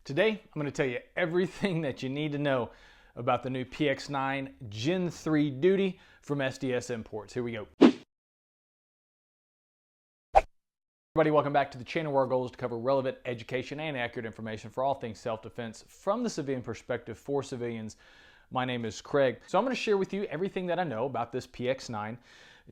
Today, I'm going to tell you everything that you need to know about the new PX-9 Gen 3 duty from SDS Imports. Here we go. Everybody, welcome back to the channel where our goal is to cover relevant education and accurate information for all things self-defense from the civilian perspective for civilians. My name is Craig. So I'm going to share with you everything that I know about this PX-9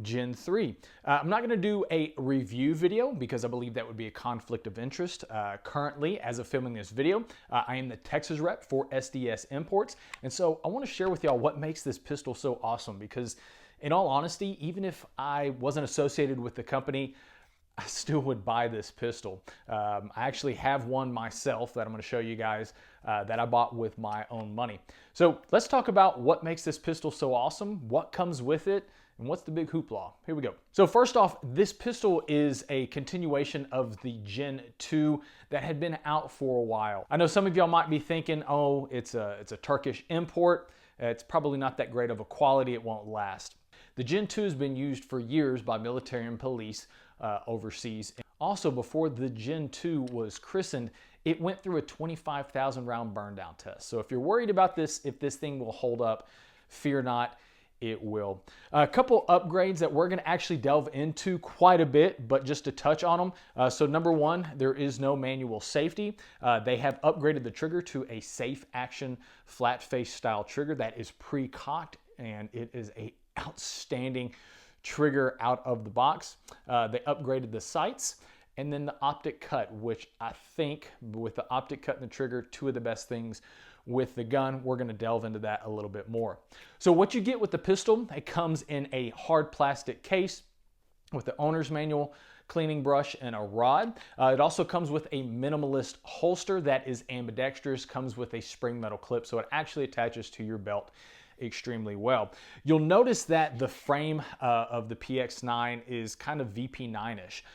Gen 3. I'm not going to do a review video because I believe that would be a conflict of interest. Currently, as of filming this video, I am the Texas rep for SDS Imports. And so I want to share with y'all what makes this pistol so awesome because in all honesty, even if I wasn't associated with the company, I still would buy this pistol. I actually have one myself that I'm going to show you guys that I bought with my own money. So let's talk about what makes this pistol so awesome, what comes with it, and what's the big hoopla? Here we go. So first off, this pistol is a continuation of the Gen 2 that had been out for a while. I know some of y'all might be thinking, oh, it's a Turkish import. It's probably not that great of a quality. It won't last. The Gen 2 has been used for years by military and police overseas. Also, before the Gen 2 was christened, it went through a 25,000 round burn down test. So if you're worried about this, if this thing will hold up, fear not. It will. A couple upgrades that we're going to actually delve into quite a bit, but just to touch on them. So number one, there is no manual safety. They have upgraded the trigger to a safe action flat face style trigger that is pre-cocked, and it is a outstanding trigger out of the box. They upgraded the sights and then the optic cut, which I think with the optic cut and the trigger, two of the best things with the gun. We're going to delve into that a little bit more. So what you get with the pistol, it comes in a hard plastic case with the owner's manual, cleaning brush, and a rod. It also comes with a minimalist holster that is ambidextrous, comes with a spring metal clip, so it actually attaches to your belt extremely well. You'll notice that the frame of the PX-9 is kind of VP9-ish.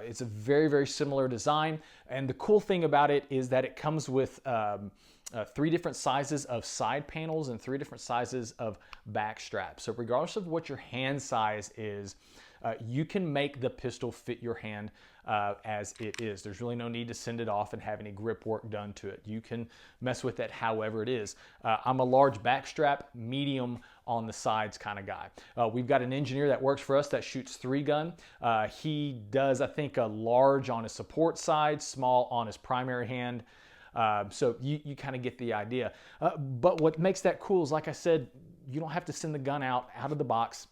It's a very, very similar design, and the cool thing about it is that it comes with three different sizes of side panels and three different sizes of back straps. So regardless of what your hand size is, you can make the pistol fit your hand as it is. There's really no need to send it off and have any grip work done to it. You can mess with it however it is. I'm a large back strap, medium on the sides kind of guy. We've got an engineer that works for us that shoots 3-gun. He does, I think, a large on his support side, small on his primary hand. So you kind of get the idea. But what makes that cool is, like I said, you don't have to send the gun out of the box.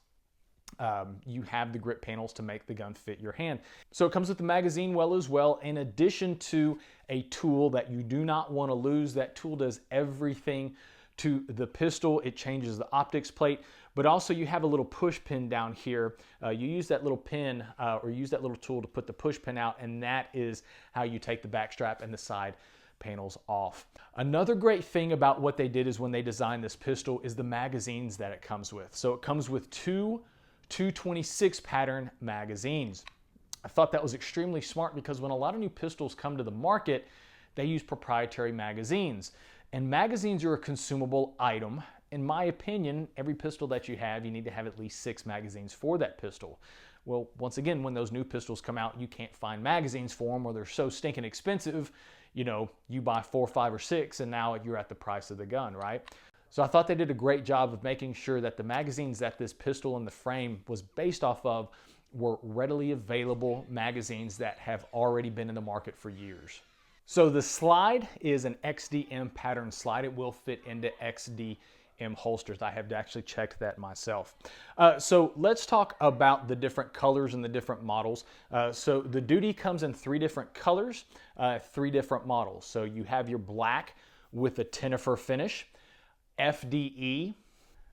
You have the grip panels to make the gun fit your hand. So it comes with the magazine well as well, in addition to a tool that you do not want to lose. That tool does everything to the pistol. It changes the optics plate, but also you have a little push pin down here. You use that little pin or use that little tool to put the push pin out, and that is how you take the back strap and the side panels off. Another great thing about what they did is when they designed this pistol is the magazines that it comes with. So it comes with two 226 pattern magazines. I thought that was extremely smart because when a lot of new pistols come to the market, they use proprietary magazines. And magazines are a consumable item. In my opinion, every pistol that you need to have at least 6 magazines for that pistol. Well, once again, when those new pistols come out, you can't find magazines for them or they're so stinking expensive. You know, you buy 4, 5, or 6 and now you're at the price of the gun, right? So I thought they did a great job of making sure that the magazines that this pistol and the frame was based off of were readily available magazines that have already been in the market for years. So the slide is an XDM pattern slide. It will fit into XDM holsters. I have actually checked that myself. So let's talk about the different colors and the different models. So the duty comes in 3 different colors, 3 different models. So you have your black with a tinifer finish, FDE,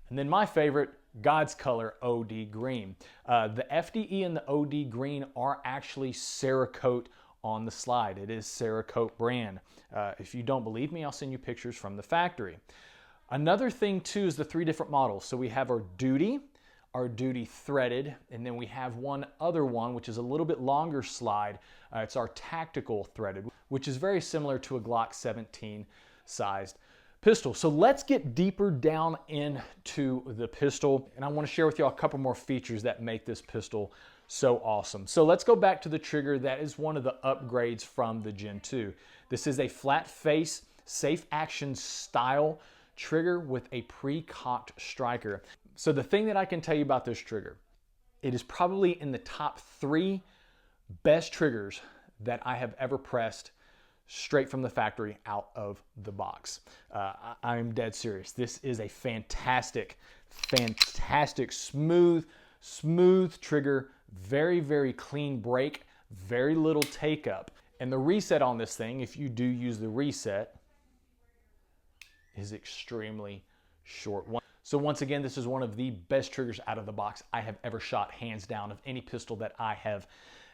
and then my favorite, God's color, OD green. The FDE and the OD green are actually Cerakote on the slide. It is Cerakote brand. If you don't believe me, I'll send you pictures from the factory. Another thing too is the 3 different models. So we have our duty threaded, and then we have one other one, which is a little bit longer slide. It's our tactical threaded, which is very similar to a Glock 17 sized pistol. So let's get deeper down into the pistol, and I want to share with you a couple more features that make this pistol so awesome. So let's go back to the trigger. That is one of the upgrades from the Gen 2. This is a flat face, safe action style trigger with a pre-cocked striker. So the thing that I can tell you about this trigger, it is probably in the top 3 best triggers that I have ever pressed straight from the factory out of the box. I'm dead serious. This is a fantastic, smooth trigger, very, very clean break, very little take up. And the reset on this thing, if you do use the reset, is extremely short. So once again, this is one of the best triggers out of the box I have ever shot, hands down, of any pistol that I have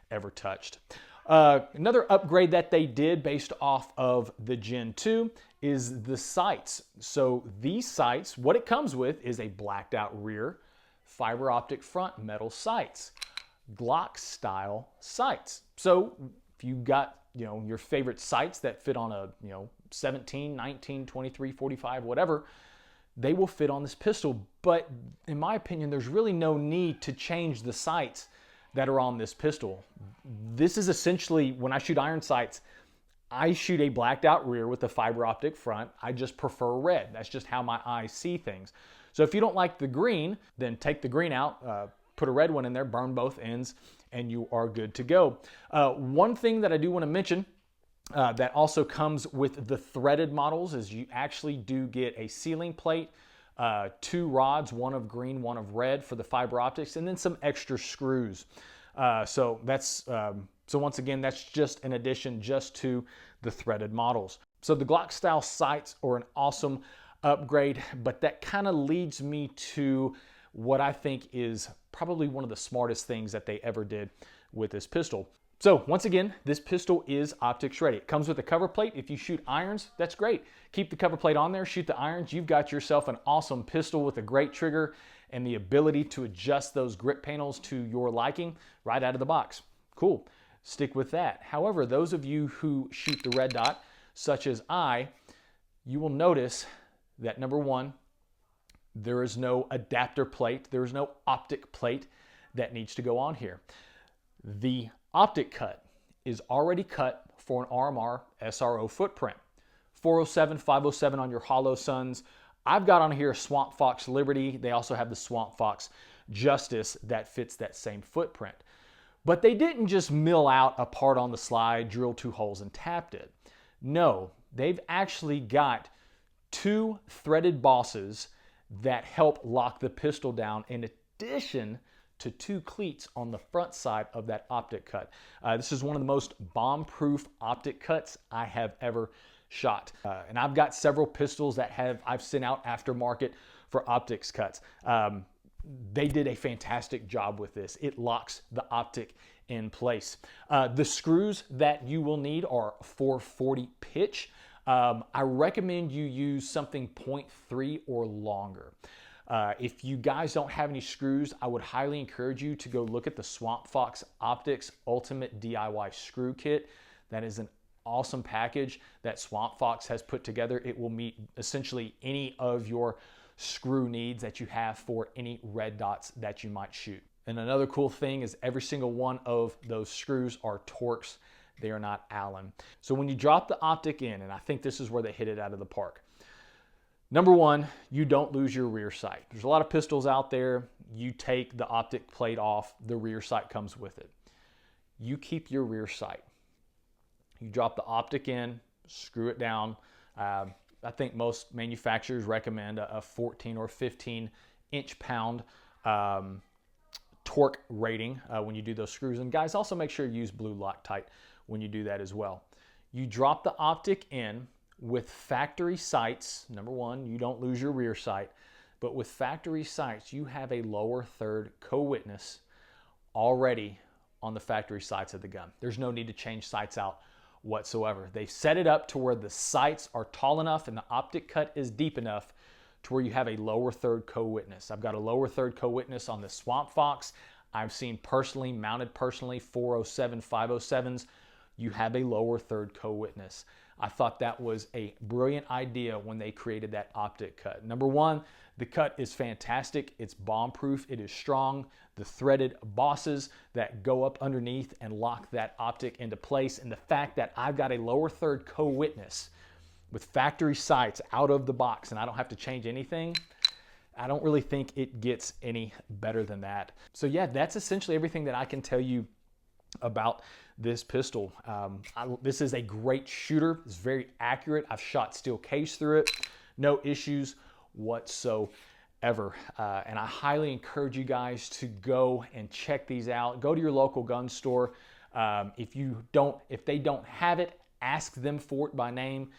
ever touched. Another upgrade that they did based off of the Gen 2 is the sights. So these sights, what it comes with is a blacked out rear, fiber optic front, metal sights, Glock style sights. So if you got, your favorite sights that fit on a, 17, 19, 23, 45, whatever, they will fit on this pistol. But in my opinion, there's really no need to change the sights that are on this pistol. This is essentially, when I shoot iron sights, I shoot a blacked out rear with a fiber optic front. I just prefer red. That's just how my eyes see things. So if you don't like the green, then take the green out, put a red one in there, burn both ends, and you are good to go. One thing that I do want to mention that also comes with the threaded models is you actually do get a sealing plate, 2 rods, one of green, one of red for the fiber optics, and then some extra screws. So once again, that's just an addition just to the threaded models. So the Glock style sights are an awesome upgrade, but that kind of leads me to what I think is probably one of the smartest things that they ever did with this pistol. So once again, this pistol is optics ready. It comes with a cover plate. If you shoot irons, that's great. Keep the cover plate on there, shoot the irons. You've got yourself an awesome pistol with a great trigger and the ability to adjust those grip panels to your liking right out of the box. Cool, stick with that. However, those of you who shoot the red dot, such as I, you will notice that number one, there is no adapter plate. There is no optic plate that needs to go on here. The optic cut is already cut for an RMR SRO footprint. 407, 507 on your Hollow Suns. I've got on here Swamp Fox Liberty. They also have the Swamp Fox Justice that fits that same footprint. But they didn't just mill out a part on the slide, drill 2 holes and tapped it. No, they've actually got 2 threaded bosses that help lock the pistol down in addition to 2 cleats on the front side of that optic cut. This is one of the most bomb-proof optic cuts I have ever shot. And I've got several pistols that I've sent out aftermarket for optics cuts. They did a fantastic job with this. It locks the optic in place. The screws that you will need are 440 pitch. I recommend you use something 0.3 or longer. If you guys don't have any screws, I would highly encourage you to go look at the Swamp Fox Optics Ultimate DIY Screw Kit. That is an awesome package that Swamp Fox has put together. It will meet essentially any of your screw needs that you have for any red dots that you might shoot. And another cool thing is every single one of those screws are Torx. They are not Allen. So when you drop the optic in, and I think this is where they hit it out of the park. Number one, you don't lose your rear sight. There's a lot of pistols out there. You take the optic plate off, the rear sight comes with it. You keep your rear sight. You drop the optic in, screw it down. I think most manufacturers recommend a 14 or 15 inch-pound torque rating when you do those screws. And guys, also make sure you use blue Loctite when you do that as well. You drop the optic in with factory sights. Number one, you don't lose your rear sight, but with factory sights, you have a lower third co-witness already on the factory sights of the gun. There's no need to change sights out whatsoever. They've set it up to where the sights are tall enough and the optic cut is deep enough to where you have a lower third co-witness. I've got a lower third co-witness on the Swamp Fox. I've seen mounted personally, 407, 507s. You have a lower third co-witness. I thought that was a brilliant idea when they created that optic cut. Number one, the cut is fantastic. It's bomb-proof. It is strong. The threaded bosses that go up underneath and lock that optic into place, and the fact that I've got a lower third co-witness with factory sights out of the box and I don't have to change anything, I don't really think it gets any better than that. So yeah, that's essentially everything that I can tell you about this pistol. This is a great shooter. It's very accurate. I've shot steel case through it. No issues whatsoever. And I highly encourage you guys to go and check these out. Go to your local gun store. If they don't have it, ask them for it by name.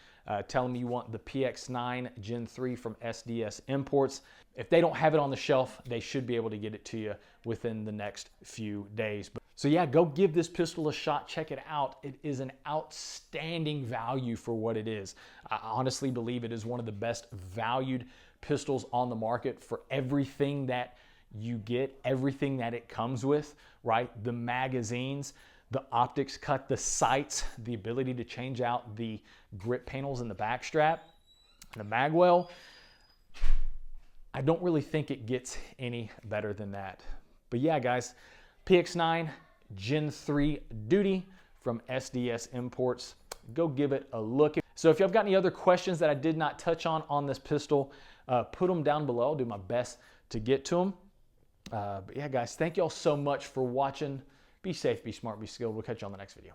Tell them you want the PX-9 Gen 3 from SDS Imports. If they don't have it on the shelf, they should be able to get it to you within the next few days. So yeah, go give this pistol a shot. Check it out. It is an outstanding value for what it is. I honestly believe it is one of the best valued pistols on the market for everything that you get, everything that it comes with, right? The magazines, the optics cut, the sights, the ability to change out the grip panels in the back strap, the magwell. I don't really think it gets any better than that. But yeah, guys, PX-9 Gen 3 Duty from SDS Imports. Go give it a look. So if you've got any other questions that I did not touch on this pistol, put them down below. I'll do my best to get to them. But yeah, guys, thank y'all so much for watching. Be safe, be smart, be skilled. We'll catch you on the next video.